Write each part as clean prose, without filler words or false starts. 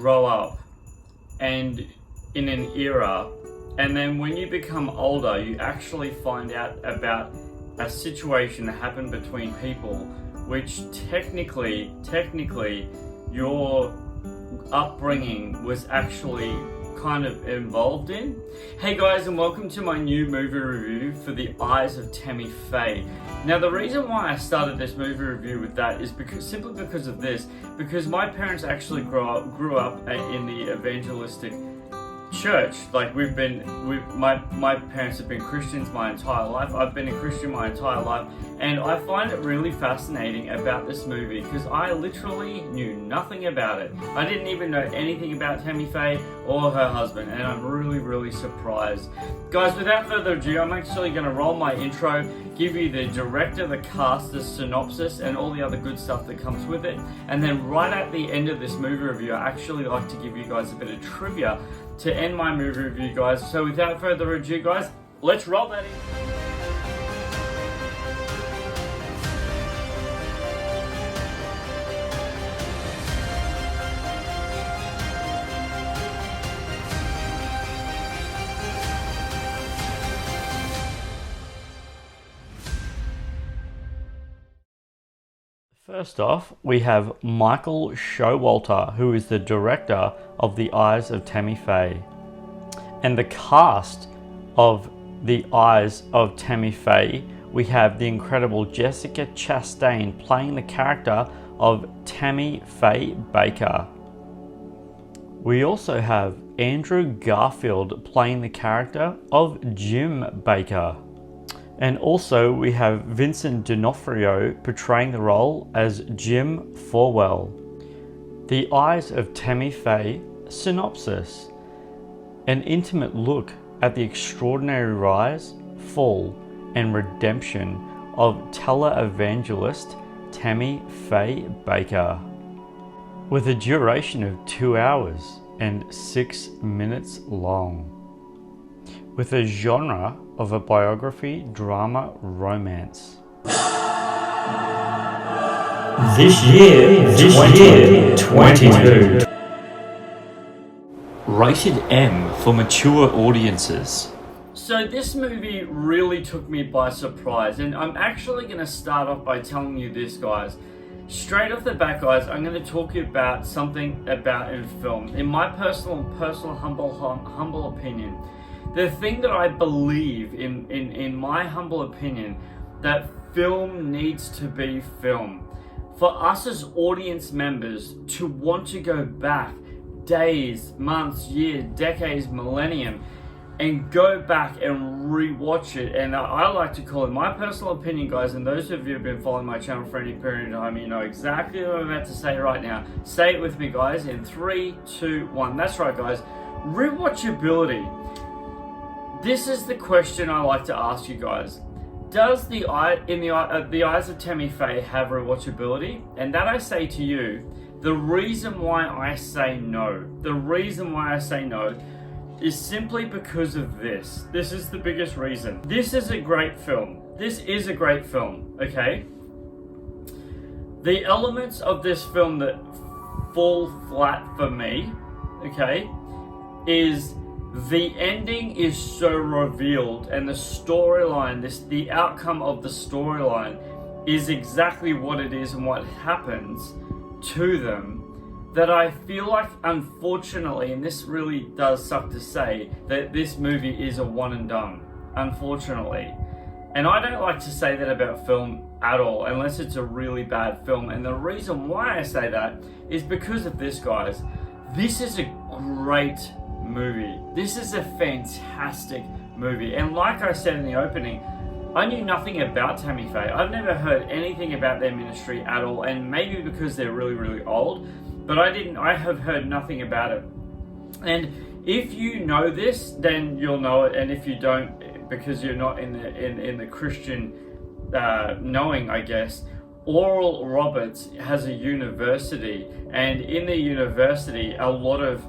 grow up and in an era, and then when you become older, you actually find out about a situation that happened between people, which technically, your upbringing was actually kind of involved in. Hey guys, and welcome to my new movie review for The Eyes of Tammy Faye. Now the reason why I started this movie review with that is simply because of this, because my parents actually grew up in the evangelistic church. Like my parents have been Christians my entire life. I've been a Christian my entire life, and I find it really fascinating about this movie because I literally knew nothing about it. I didn't even know anything about Tammy Faye or her husband, and I'm really surprised. Guys, without further ado, I'm actually going to roll my intro, give you the director, the cast, the synopsis, and all the other good stuff that comes with it. And then right at the end of this movie review, I actually like to give you guys a bit of trivia to end my movie review, guys. So without further ado, guys, let's roll that in. First off, we have Michael Showalter, who is the director of The Eyes of Tammy Faye. And the cast of The Eyes of Tammy Faye, we have the incredible Jessica Chastain playing the character of Tammy Faye Baker. We also have Andrew Garfield playing the character of Jim Baker. And also we have Vincent D'Onofrio portraying the role as Jim Forwell. The Eyes of Tammy Faye synopsis. An intimate look at the extraordinary rise, fall, and redemption of televangelist Tammy Faye Baker. With a duration of 2 hours and 6 minutes long. With a genre of a biography, drama, romance. This year, 2022. Rated M for mature audiences. So this movie really took me by surprise, and I'm actually going to start off by telling you this, guys. Straight off the bat, guys, I'm going to talk to you about something about in film. In my personal humble opinion, the thing that I believe in my humble opinion, that film needs to be film. For us as audience members to want to go back days, months, years, decades, millennium, and go back and rewatch it. And I like to call it, my personal opinion, guys, and those of you who have been following my channel for any period of time, you know exactly what I'm about to say right now. Say it with me, guys, in 3, 2, 1. That's right, guys. Rewatchability. This is the question I like to ask you guys. Does The Eyes of Tammy Faye have rewatchability? And that I say to you, the reason why I say no, is simply because of this. This is the biggest reason. This is a great film. Okay? The elements of this film that fall flat for me, okay, is the ending is so revealed, and the storyline, the outcome of the storyline is exactly what it is and what happens to them, that I feel like, unfortunately, and this really does suck to say, that this movie is a one and done, unfortunately. And I don't like to say that about film at all, unless it's a really bad film. And the reason why I say that is because of this, guys. This is a great movie. This is a fantastic movie. And like I said in the opening, I knew nothing about Tammy Faye. I've never heard anything about their ministry at all, and maybe because they're really old, but I have heard nothing about it. And if you know this, then you'll know it, and if you don't, because you're not in the Christian knowing, I guess, Oral Roberts has a university, and in the university, a lot of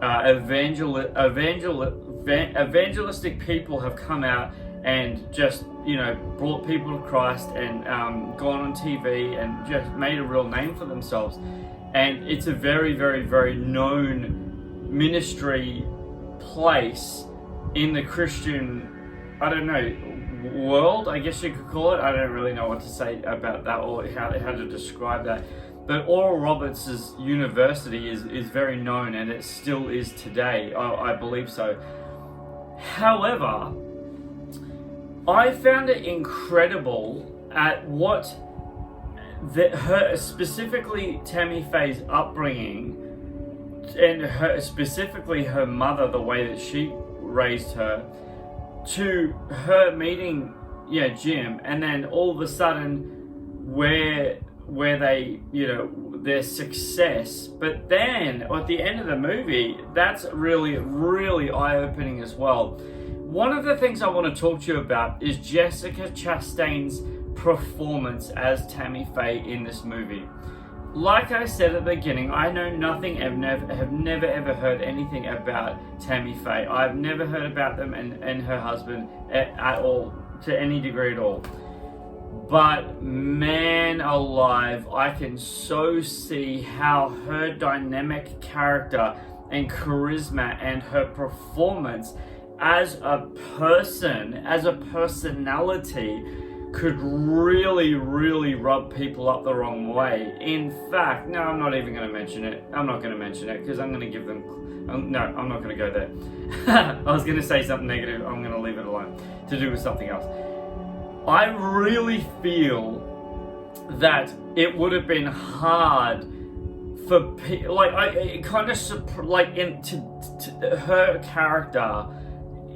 evangelistic people have come out and just, you know, brought people to Christ and gone on TV and just made a real name for themselves. and it's a very, very, very known ministry place in the Christian, I don't know, world, I guess you could call it. I don't really know what to say about that or how to describe that. But Oral Roberts' university is very known, and it still is today. I believe so. However, I found it incredible at what specifically Tammy Faye's upbringing, and specifically her mother, the way that she raised her, to her meeting Jim, and then all of a sudden where they, their success. But then at the end of the movie, that's really, really eye-opening as well. One of the things I want to talk to you about is Jessica Chastain's performance as Tammy Faye in this movie. Like I said at the beginning, I know nothing, have never ever heard anything about Tammy Faye. I've never heard about them and her husband at all, to any degree at all. But man alive, I can so see how her dynamic character and charisma and her performance as a person, as a personality, could really, really rub people up the wrong way. In fact, no, I'm not even going to mention it. I'm not going to mention it because I'm going to give them... no, I'm not going to go there. I was going to say something negative. I'm going to leave it alone to do with something else. I really feel that it would have been hard for people... her character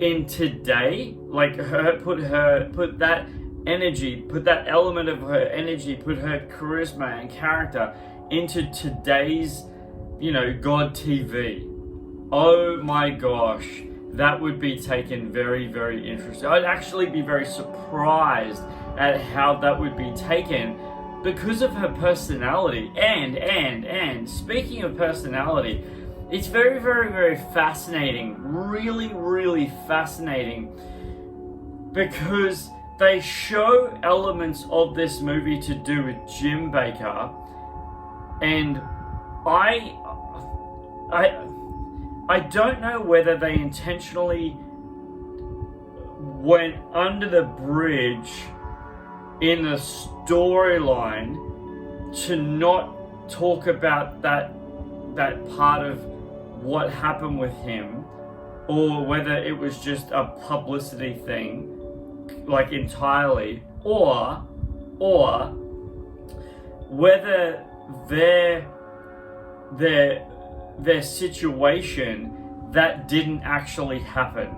in today, put that energy, put that element of her energy, put her charisma and character into today's, God TV. Oh my gosh, that would be taken very, very interesting. I'd actually be very surprised at how that would be taken because of her personality. And speaking of personality, it's very, very, very fascinating. Really, really fascinating, because they show elements of this movie to do with Jim Bakker, and I don't know whether they intentionally went under the bridge in the storyline to not talk about that part of what happened with him, or whether it was just a publicity thing, like entirely, or whether their situation that didn't actually happen.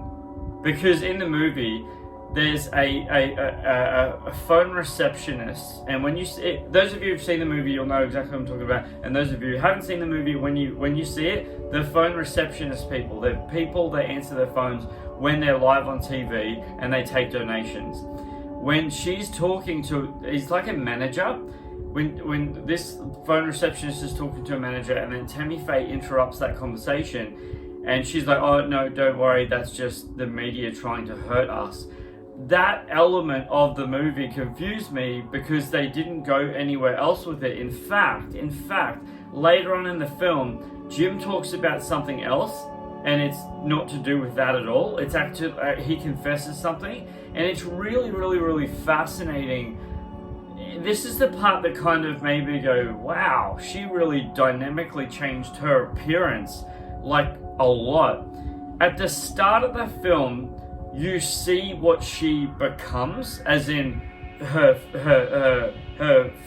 Because in the movie, there's a phone receptionist, and when you see it, those of you who've seen the movie, you'll know exactly what I'm talking about. And those of you who haven't seen the movie, when you see it, the phone receptionist people, they're people that answer their phones when they're live on TV and they take donations. When she's talking to, it's like a manager. When this phone receptionist is talking to a manager, and then Tammy Faye interrupts that conversation, and she's like, "Oh no, don't worry, that's just the media trying to hurt us." That element of the movie confused me because they didn't go anywhere else with it. In fact, later on in the film, Jim talks about something else, and it's not to do with that at all. It's actually, he confesses something, and it's really, really, really fascinating. This is the part that kind of made me go, wow, she really dynamically changed her appearance, like, a lot. At the start of the film, you see what she becomes, as in not her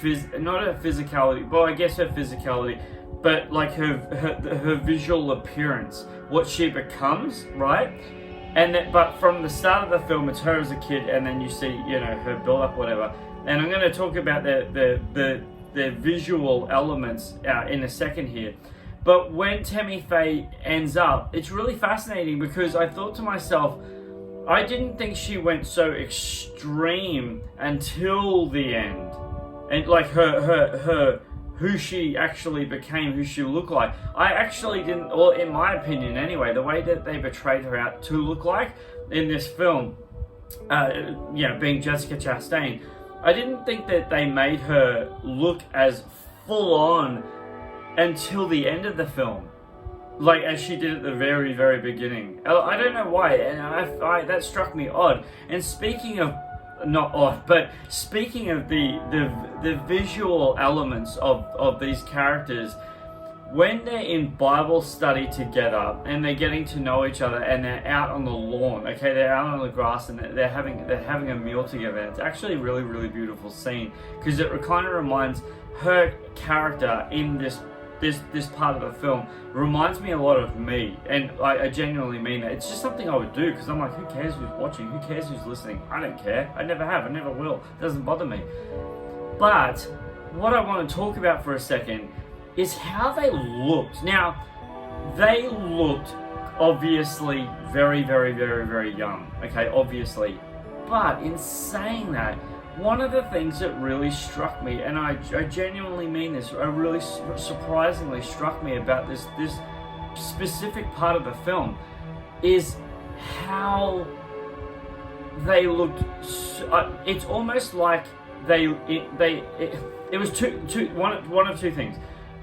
physicality, well, I guess her physicality, but like her visual appearance, what she becomes, right? But from the start of the film, it's her as a kid, and then you see, her build up, whatever. And I'm going to talk about the visual elements in a second here. But when Tammy Faye ends up, it's really fascinating, because I thought to myself, I didn't think she went so extreme until the end. And like her who she actually became, who she looked like. I actually didn't, or in my opinion anyway, the way that they portrayed her out to look like in this film, being Jessica Chastain, I didn't think that they made her look as full on until the end of the film, like as she did at the very, very beginning. I don't know why, and I that struck me odd. And speaking of, not odd, but speaking of the visual elements of these characters, when they're in Bible study together and they're getting to know each other and they're out on the lawn, okay, they're out on the grass and they're having a meal together. It's actually a really, really beautiful scene, because it kind of reminds her character in this part of the film reminds me a lot of me, and I genuinely mean that. It's just something I would do, because I'm like, who cares who's watching? Who cares who's listening? I don't care. I never have. I never will. It doesn't bother me. But what I want to talk about for a second is how they looked. Now, they looked obviously very, very, very, very young. Okay, obviously. But in saying that, one of the things that really struck me, and I genuinely mean this, really surprisingly struck me about this specific part of the film, is how they looked. It's almost like it was one of two things.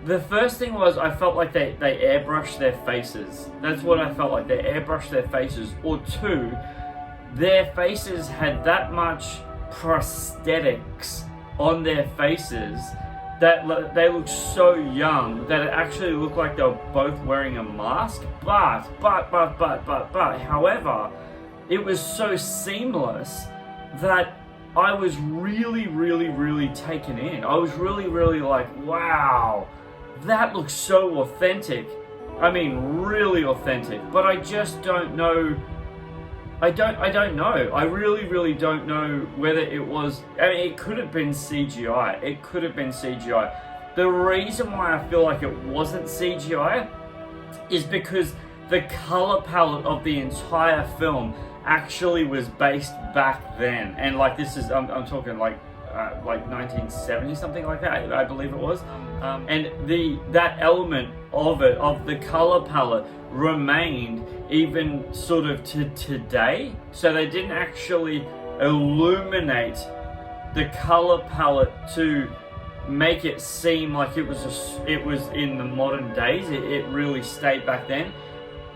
The first thing was, I felt like they airbrushed their faces. That's what I felt like. They airbrushed their faces. Or two, their faces had that much prosthetics on their faces that they looked so young that it actually looked like they were both wearing a mask. But, however, it was so seamless that I was really, really, really taken in. I was really, really like, wow, that looks so authentic. I mean, really authentic. But I just don't know. I don't know. I really, really don't know whether it was. I mean, it could have been CGI. It could have been CGI. The reason why I feel like it wasn't CGI is because the color palette of the entire film actually was based back then. And like, this is, I'm talking like 1970, something like that, I believe it was. And that element of it, of the color palette, remained even sort of to today. So they didn't actually illuminate the color palette to make it seem like it was in the modern days. It really stayed back then.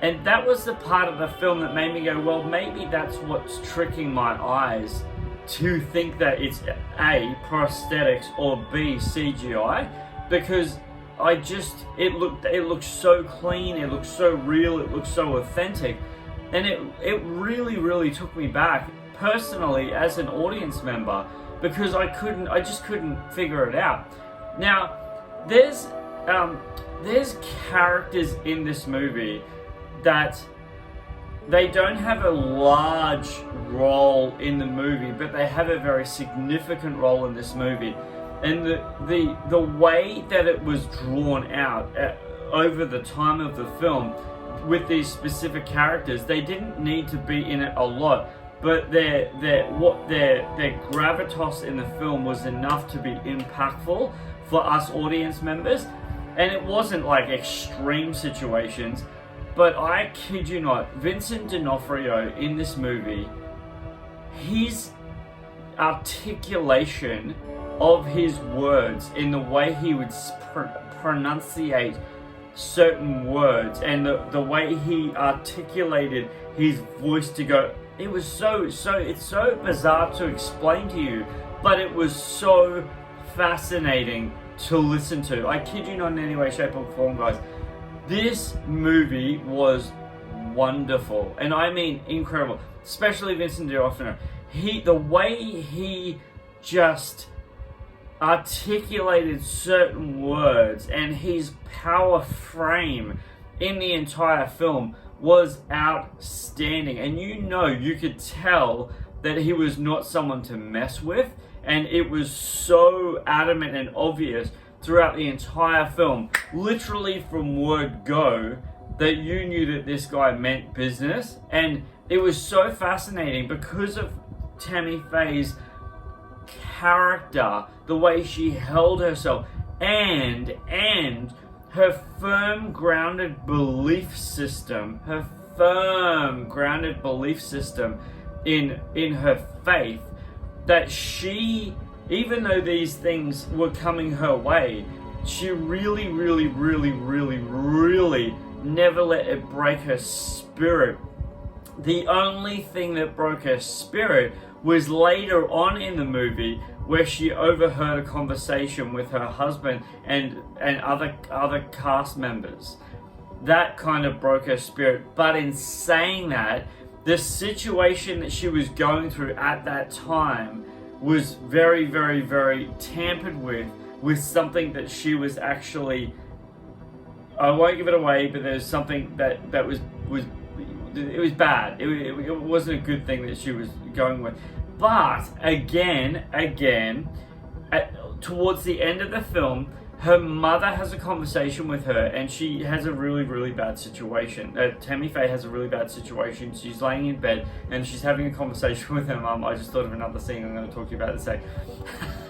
And that was the part of the film that made me go, well, maybe that's what's tricking my eyes to think that it's A, prosthetics, or B, CGI, because it looked so clean, it looked so real, it looked so authentic, and it really, really took me back personally as an audience member, because I just couldn't figure it out. Now, there's characters in this movie that they don't have a large role in the movie, but they have a very significant role in this movie. And the way that it was drawn out over the time of the film with these specific characters, they didn't need to be in it a lot, but their gravitas in the film was enough to be impactful for us audience members. And it wasn't like extreme situations, but I kid you not, Vincent D'Onofrio in this movie, his articulation of his words, in the way he would pronunciate certain words, and the way he articulated his voice to go, it was it's so bizarre to explain to you, but it was so fascinating to listen to. I kid you not, in any way, shape or form, guys. This movie was wonderful, and I mean incredible, especially Vincent D'Onofrio. The way he just articulated certain words, and his power frame in the entire film was outstanding. And you could tell that he was not someone to mess with, and it was so adamant and obvious throughout the entire film, literally from word go, that you knew that this guy meant business. And it was so fascinating because of Tammy Faye's character, the way she held herself, and her firm grounded belief system in her faith, that she, even though these things were coming her way, she really, really, really, really, really never let it break her spirit. The only thing that broke her spirit was later on in the movie, where she overheard a conversation with her husband and other cast members. That kind of broke her spirit. But in saying that, the situation that she was going through at that time was very, very, very tampered with something that she was actually, I won't give it away, but there's something that was it was bad. It wasn't a good thing that she was going with. But again, towards the end of the film, her mother has a conversation with her, and she has a really, really bad situation. Tammy Faye has a really bad situation. She's laying in bed, and she's having a conversation with her mum. I just thought of another scene I'm going to talk to you about in a sec.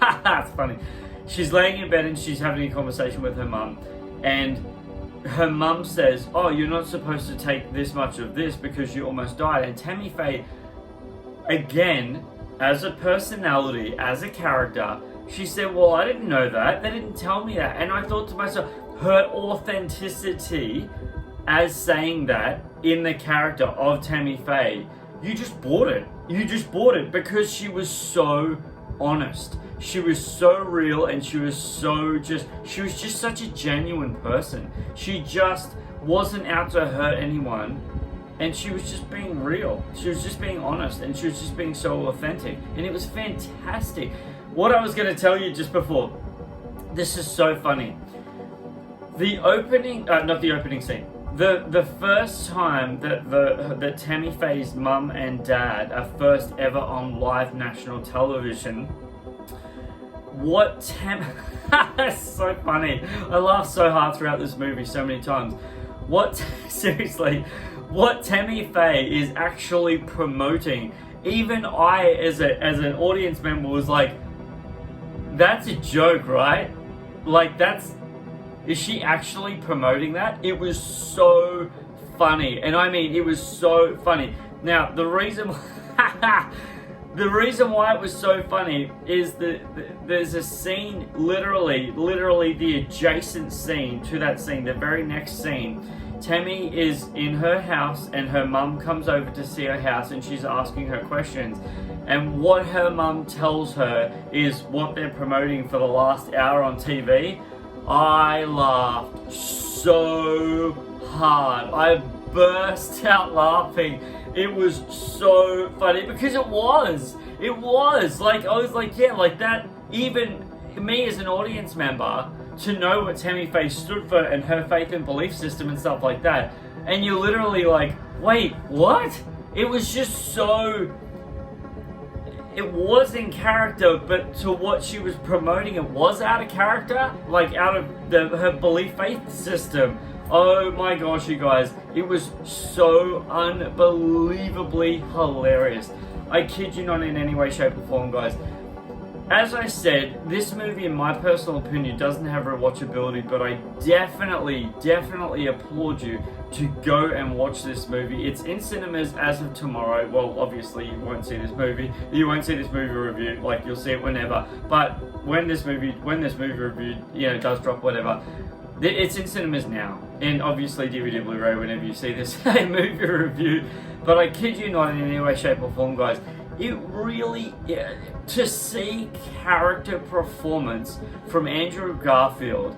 It's funny. She's laying in bed, and she's having a conversation with her mum, and her mum says, "Oh, you're not supposed to take this much of this because you almost died." And Tammy Faye, again, as a personality, as a character, she said, "Well, I didn't know that. They didn't tell me that." And I thought to myself, her authenticity as saying that in the character of Tammy Faye, you just bought it. You just bought it because she was so honest. She was so real, and she was just such a genuine person. She just wasn't out to hurt anyone, and she was just being real. She was just being honest, and she was just being so authentic, and it was fantastic. What I was going to tell you just before, this is so funny. The opening, not the opening scene, the first time that Tammy Faye's mum and dad are first ever on live national television, that's so funny. I laughed so hard throughout this movie so many times. What Tammy Faye is actually promoting, even I as an audience member was like, that's a joke, right? Like, is she actually promoting that? It was so funny. And I mean, it was so funny. Now, the reason why it was so funny is that there's a scene, literally the adjacent scene to that scene, the very next scene. Tammy is in her house, and her mum comes over to see her house, and she's asking her questions. And what her mum tells her is what they're promoting for the last hour on TV. I laughed so hard. I burst out laughing. It was so funny because it was. Like, I was like, yeah, like that, even me as an audience member, to know what Tammy Faye stood for and her faith and belief system and stuff like that. And you're literally like, wait, what? It was just so, it was in character, but to what she was promoting, it was out of character, like out of her belief faith system. Oh my gosh, you guys, it was so unbelievably hilarious. I kid you not, in any way, shape or form, guys. As I said, this movie, in my personal opinion, doesn't have rewatchability, but I definitely applaud you to go and watch this movie. It's in cinemas as of tomorrow. Well, obviously you won't see this movie review, like you'll see it whenever. But when this movie review, does drop, whatever, it's in cinemas now, and obviously DVD, Blu-ray whenever you see this movie review. But I kid you not, in any way, shape or form, guys, it really, to see character performance from Andrew Garfield,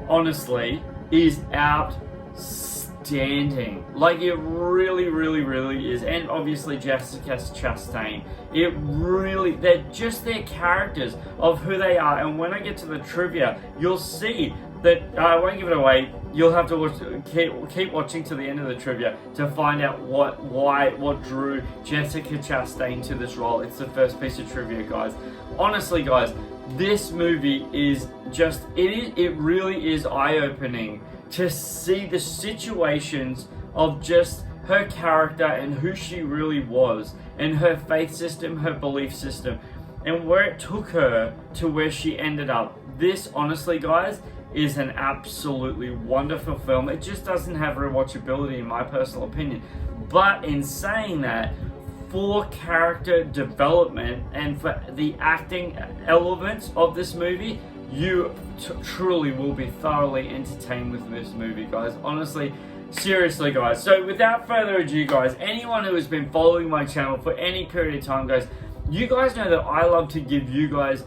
honestly, is outstanding. Like, it really is. And obviously Jessica Chastain. They're just their characters of who they are. And when I get to the trivia, you'll see that, I won't give it away. You'll have to keep watching to the end of the trivia to find out what drew Jessica Chastain to this role. It's the first piece of trivia, guys. Honestly, guys, this movie is just, it really is eye-opening to see the situations of just her character and who she really was, and her faith system, her belief system, and where it took her to where she ended up. This, honestly, guys, is an absolutely wonderful film. It just doesn't have rewatchability, in my personal opinion. But in saying that, for character development and for the acting elements of this movie, you truly will be thoroughly entertained with this movie, guys. Honestly, seriously, guys. So without further ado, guys, anyone who has been following my channel for any period of time, guys, you guys know that I love to give you guys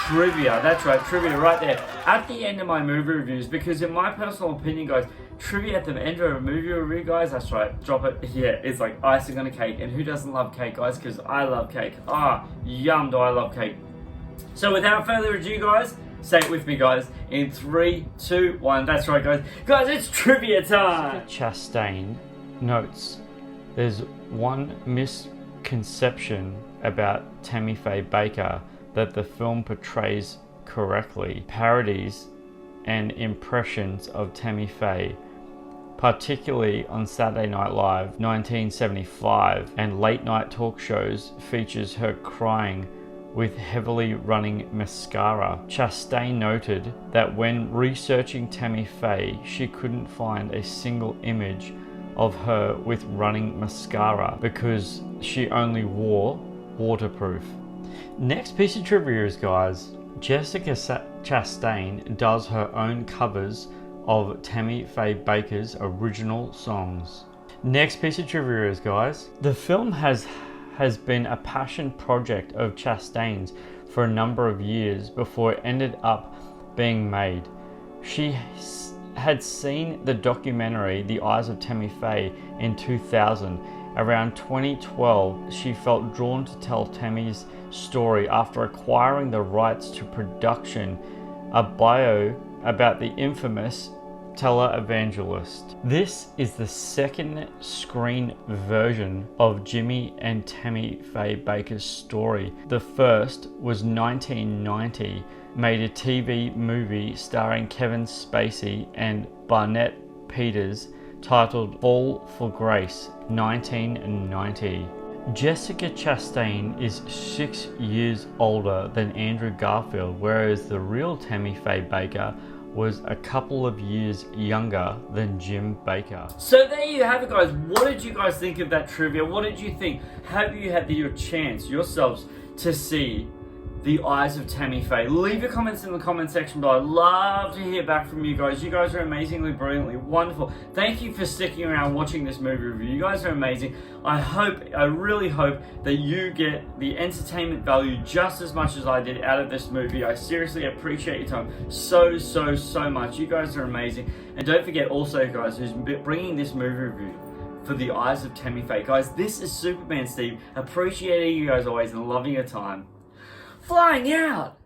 trivia. That's right, trivia right there at the end of my movie reviews, because in my personal opinion, guys, trivia at the end of a movie review, guys, that's right, drop it. Yeah, it's like icing on a cake. And who doesn't love cake, guys? Because I love cake. Ah, yum, do I love cake. So without further ado, guys, say it with me, guys, in 3, 2, 1. That's right, guys. Guys, it's trivia time. Chastain notes there's one misconception about Tammy Faye Baker that the film portrays correctly. Parodies and impressions of Tammy Faye, particularly on Saturday Night Live 1975 and late night talk shows, features her crying with heavily running mascara. Chastain noted that when researching Tammy Faye, she couldn't find a single image of her with running mascara because she only wore waterproof. Next piece of trivia is, guys, Jessica Chastain does her own covers of Tammy Faye Baker's original songs. Next piece of trivia is, guys, the film has been a passion project of Chastain's for a number of years before it ended up being made. She had seen the documentary The Eyes of Tammy Faye in 2000. Around 2012, she felt drawn to tell Tammy's story after acquiring the rights to production a bio about the infamous televangelist. This is the second screen version of Jimmy and Tammy Faye Baker's story. The first was 1990, made a TV movie starring Kevin Spacey and Barnett Peters titled Fall for Grace, 1990. Jessica Chastain is 6 years older than Andrew Garfield, whereas the real Tammy Faye Baker was a couple of years younger than Jim Baker. So there you have it, guys. What did you guys think of that trivia? What did you think? Have you had your chance yourselves to see The Eyes of Tammy Faye? Leave your comments in the comment section below. I'd love to hear back from you guys. You guys are amazingly, brilliantly wonderful. Thank you for sticking around watching this movie review. You guys are amazing. I really hope that you get the entertainment value just as much as I did out of this movie. I seriously appreciate your time so much. You guys are amazing. And don't forget also, guys, who's bringing this movie review for The Eyes of Tammy Faye. Guys, this is Superman Steve. Appreciating you guys always and loving your time. Flying out!